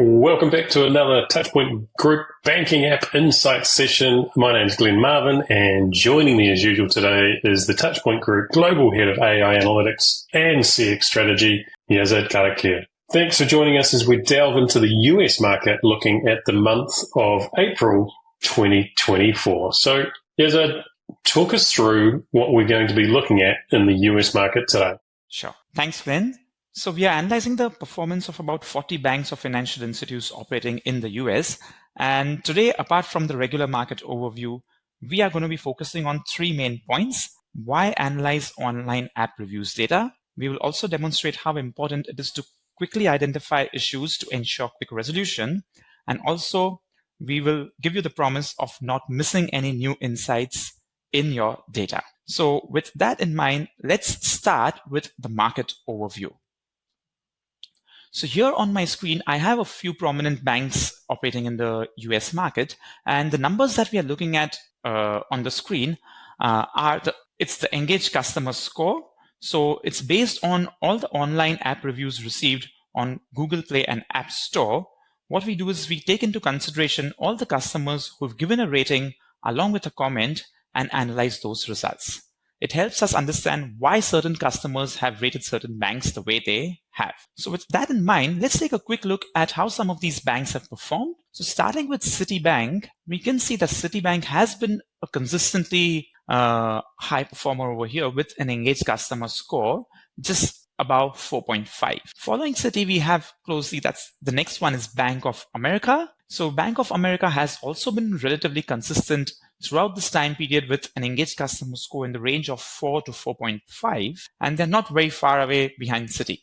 Welcome back to another Touchpoint Group Banking App Insights session. My name is Glenn Marvin, and joining me as usual today is the Touchpoint Group Global Head of AI Analytics and CX Strategy, Yazad Karkaria. Thanks for joining us as we delve into the US market looking at the month of April 2024. So, Yazad, talk us through what we're going to be looking at in the US market today. Sure. Thanks, Glenn. So we are analyzing the performance of about 40 banks or financial institutes operating in the US. And today, apart from the regular market overview, we are going to be focusing on three main points. Why analyze online app reviews data? We will also demonstrate how important it is to quickly identify issues to ensure quick resolution. And also, we will give you the promise of not missing any new insights in your data. So with that in mind, let's start with the market overview. So here on my screen, I have a few prominent banks operating in the US market, and the numbers that we are looking at on the screen it's the engaged customer score. So it's based on all the online app reviews received on Google Play and App Store. What we do is we take into consideration all the customers who've given a rating along with a comment and analyze those results. It helps us understand why certain customers have rated certain banks the way they have. So with that in mind, let's take a quick look at how some of these banks have performed. So starting with Citibank, we can see that Citibank has been a consistently high performer over here with an engaged customer score just above 4.5. Following Citi, we have closely, that's the next one is Bank of America. So Bank of America has also been relatively consistent throughout this time period with an engaged customer score in the range of 4 to 4.5, and they're not very far away behind Citi.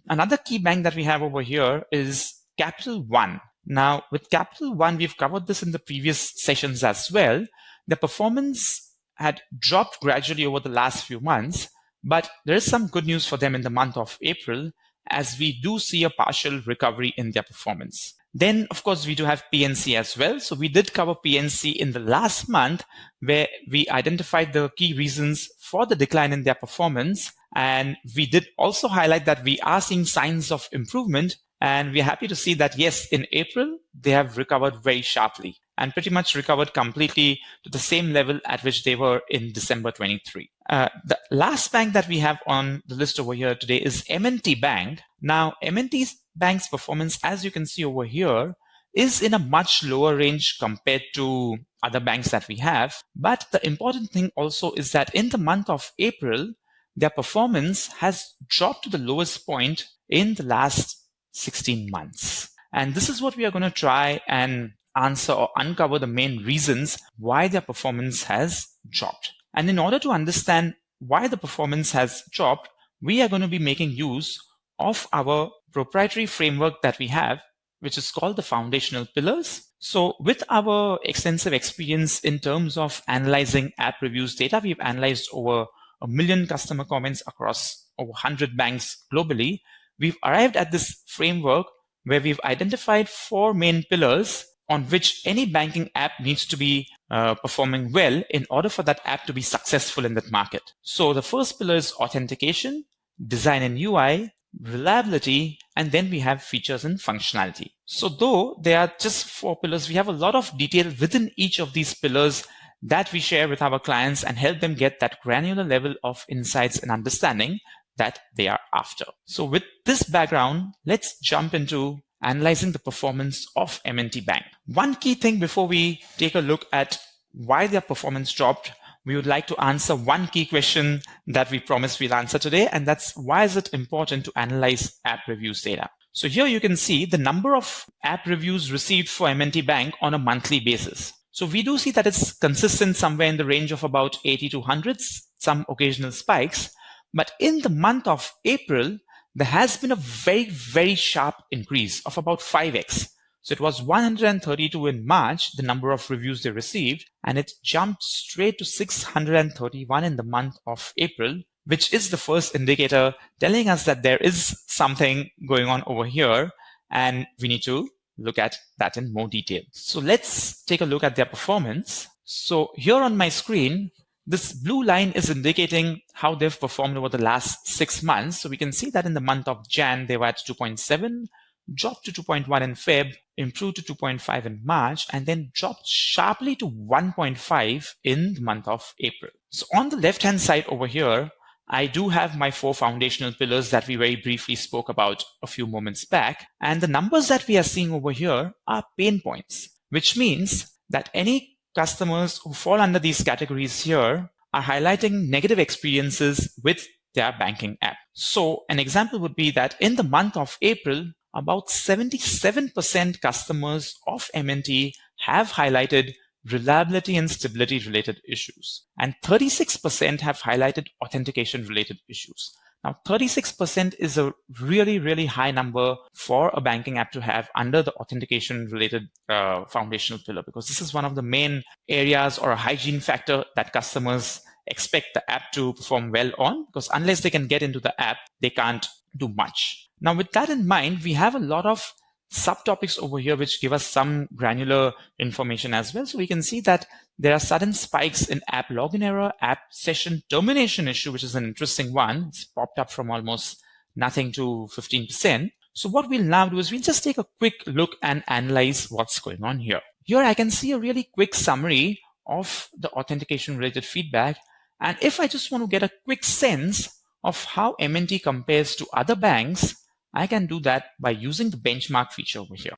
Another key bank that we have over here is Capital One. Now, with Capital One, we've covered this in the previous sessions as well. The performance had dropped gradually over the last few months, but there is some good news for them in the month of April, as we do see a partial recovery in their performance. Then, of course, we do have PNC as well. So we did cover PNC in the last month, where we identified the key reasons for the decline in their performance. And we did also highlight that we are seeing signs of improvement. And we're happy to see that, yes, in April, they have recovered very sharply and pretty much recovered completely to the same level at which they were in December 23. The last bank that we have on the list over here today is M&T Bank. Now, M&T Bank's performance, as you can see over here, is in a much lower range compared to other banks that we have. But the important thing also is that in the month of April, their performance has dropped to the lowest point in the last 16 months. And this is what we are going to try and answer or uncover the main reasons why their performance has dropped. And in order to understand why the performance has dropped, we are going to be making use of our proprietary framework that we have, which is called the foundational pillars. So with our extensive experience in terms of analyzing app reviews data, we've analyzed over 1 million customer comments across over 100 banks globally. We've arrived at this framework where we've identified 4 main pillars on which any banking app needs to be performing well in order for that app to be successful in that market. So the first pillar is authentication, design and UI, reliability, and then we have features and functionality. So though they are just 4 pillars, we have a lot of detail within each of these pillars that we share with our clients and help them get that granular level of insights and understanding that they are after. So with this background, let's jump into analyzing the performance of M&T Bank. One key thing before we take a look at why their performance dropped, we would like to answer one key question that we promised we'll answer today, and that's why is it important to analyze app reviews data? So here you can see the number of app reviews received for M&T Bank on a monthly basis. So we do see that it's consistent somewhere in the range of about 80 to 100, some occasional spikes. But in the month of April, there has been a very, very sharp increase of about 5x. So it was 132 in March, the number of reviews they received, and it jumped straight to 631 in the month of April, which is the first indicator telling us that there is something going on over here, and we need to look at that in more detail. So let's take a look at their performance. So here on my screen, this blue line is indicating how they've performed over the last 6 months. So we can see that in the month of Jan, they were at 2.7, dropped to 2.1 in Feb, improved to 2.5 in March, and then dropped sharply to 1.5 in the month of April. So on the left-hand side over here, I do have my 4 foundational pillars that we very briefly spoke about a few moments back. And the numbers that we are seeing over here are pain points, which means that any customers who fall under these categories here are highlighting negative experiences with their banking app. So an example would be that in the month of April, about 77% customers of M&T have highlighted reliability and stability related issues, and 36% have highlighted authentication related issues. Now, 36% is a really, really high number for a banking app to have under the authentication related foundational pillar, because this is one of the main areas or a hygiene factor that customers expect the app to perform well on, because unless they can get into the app, they can't do much. Now, with that in mind, we have a lot of subtopics over here which give us some granular information as well. So we can see that there are sudden spikes in app login error, app session termination issue, which is an interesting one. It's popped up from almost nothing to 15%. So what we'll now do is we'll just take a quick look and analyze what's going on here. Here I can see a really quick summary of the authentication related feedback. And if I just want to get a quick sense of how M&T compares to other banks, I can do that by using the benchmark feature over here.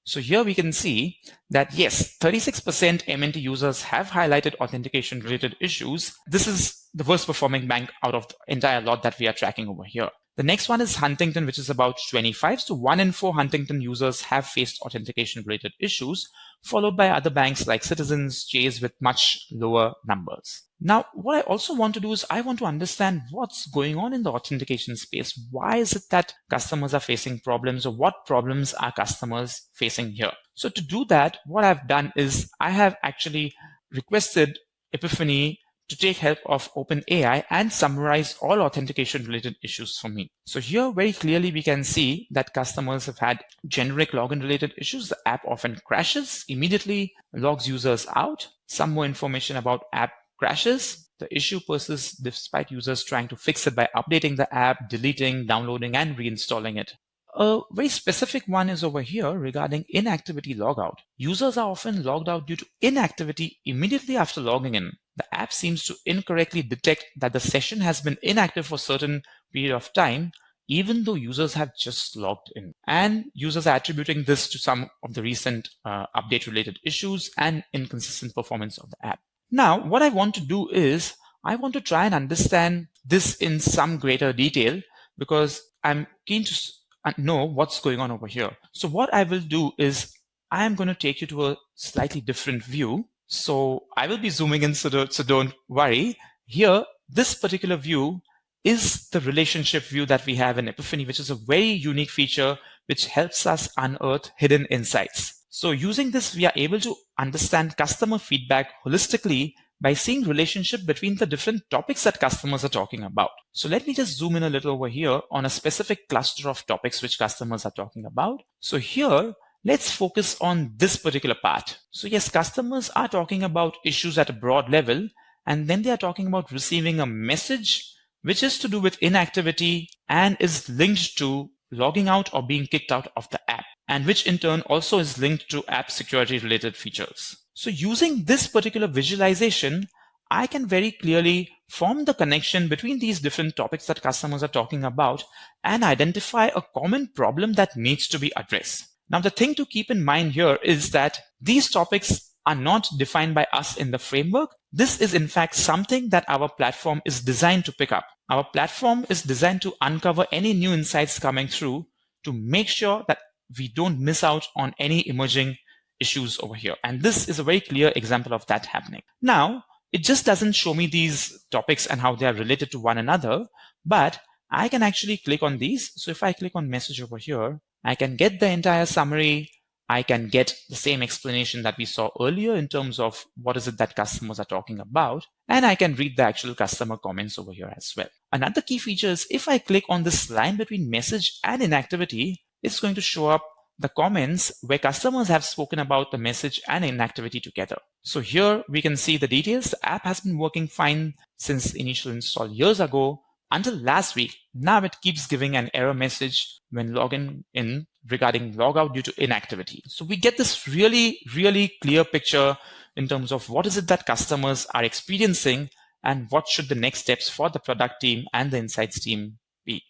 So here we can see that yes, 36% M&T users have highlighted authentication related issues. This is the worst performing bank out of the entire lot that we are tracking over here. The next one is Huntington, which is about 25. So 1 in 4 Huntington users have faced authentication related issues, followed by other banks like Citizens, Chase with much lower numbers. Now, what I also want to do is I want to understand what's going on in the authentication space. Why is it that customers are facing problems, or what problems are customers facing here? So to do that, what I've done is I have actually requested Epiphany to take help of OpenAI and summarize all authentication related issues for me. So here very clearly we can see that customers have had generic login related issues. The app often crashes, immediately logs users out. Some more information about app crashes. The issue persists despite users trying to fix it by updating the app, deleting, downloading, and reinstalling it. A very specific one is over here regarding inactivity logout. Users are often logged out due to inactivity immediately after logging in. The app seems to incorrectly detect that the session has been inactive for a certain period of time, even though users have just logged in. And users are attributing this to some of the recent update-related issues and inconsistent performance of the app. Now, what I want to do is I want to try and understand this in some greater detail, because I'm keen to know what's going on over here. So what I will do is I am going to take you to a slightly different view. So I will be zooming in, so don't worry. Here, this particular view is the relationship view that we have in Epiphany, which is a very unique feature which helps us unearth hidden insights. So using this, we are able to understand customer feedback holistically by seeing relationship between the different topics that customers are talking about. So let me just zoom in a little over here on a specific cluster of topics which customers are talking about. So here, let's focus on this particular part. So yes, customers are talking about issues at a broad level, and then they are talking about receiving a message which is to do with inactivity and is linked to logging out or being kicked out of the app, and which in turn also is linked to app security related features. So using this particular visualization, I can very clearly form the connection between these different topics that customers are talking about and identify a common problem that needs to be addressed. Now, the thing to keep in mind here is that these topics are not defined by us in the framework. This is in fact something that our platform is designed to pick up. Our platform is designed to uncover any new insights coming through to make sure that we don't miss out on any emerging issues over here. And this is a very clear example of that happening. Now, it just doesn't show me these topics and how they are related to one another, but I can actually click on these. So if I click on message over here, I can get the entire summary. I can get the same explanation that we saw earlier in terms of what is it that customers are talking about. And I can read the actual customer comments over here as well. Another key feature is if I click on this line between message and inactivity, it's going to show up the comments where customers have spoken about the message and inactivity together. So here we can see the details. The app has been working fine since initial install years ago until last week. Now it keeps giving an error message when logging in regarding logout due to inactivity. So we get this really, really clear picture in terms of what is it that customers are experiencing and what should the next steps for the product team and the insights team be.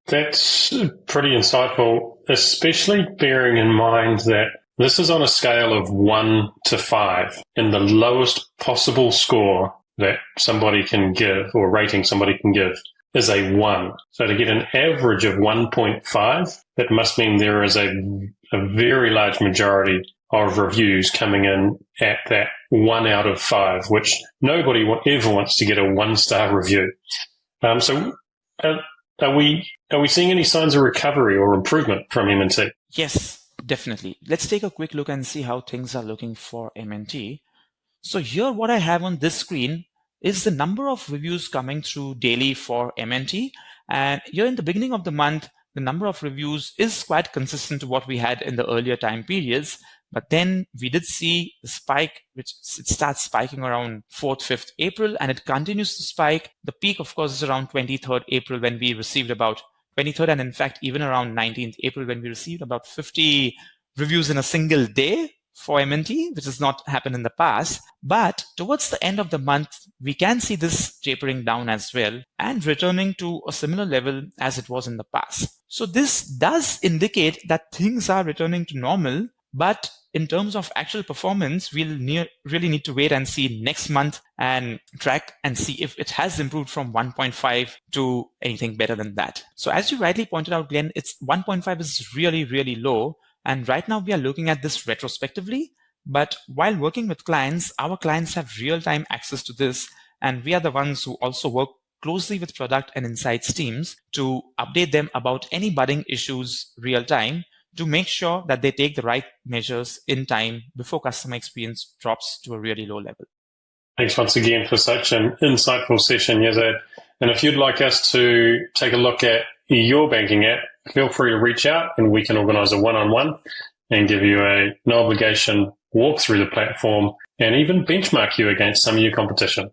That's pretty insightful, especially bearing in mind that this is on a scale of 1 to 5, and the lowest possible score that somebody can give, or rating somebody can give, is a 1. So to get an average of 1.5, that must mean there is a very large majority of reviews coming in at that 1 out of 5, which nobody ever wants to get a 1-star review. So are we seeing any signs of recovery or improvement from M&T? Yes, definitely. Let's take a quick look and see how things are looking for M&T. So here what I have on this screen is the number of reviews coming through daily for M&T. And here in the beginning of the month, the number of reviews is quite consistent to what we had in the earlier time periods. But then we did see the spike, which it starts spiking around 4th, 5th April, and it continues to spike. The peak, of course, is around 23rd April when we received about 23rd, and in fact, even around 19th April when we received about 50 reviews in a single day for M&T, which has not happened in the past. But towards the end of the month, we can see this tapering down as well and returning to a similar level as it was in the past. So this does indicate that things are returning to normal, but in terms of actual performance, we'll really need to wait and see next month and track and see if it has improved from 1.5 to anything better than that. So as you rightly pointed out, Glenn, 1.5 is really, really low. And right now we are looking at this retrospectively. But while working with clients, our clients have real-time access to this. And we are the ones who also work closely with product and insights teams to update them about any budding issues real time, to make sure that they take the right measures in time before customer experience drops to a really low level. Thanks once again for such an insightful session, Yazad. And if you'd like us to take a look at your banking app, feel free to reach out and we can organize a one-on-one and give you a no obligation walk through the platform and even benchmark you against some of your competition.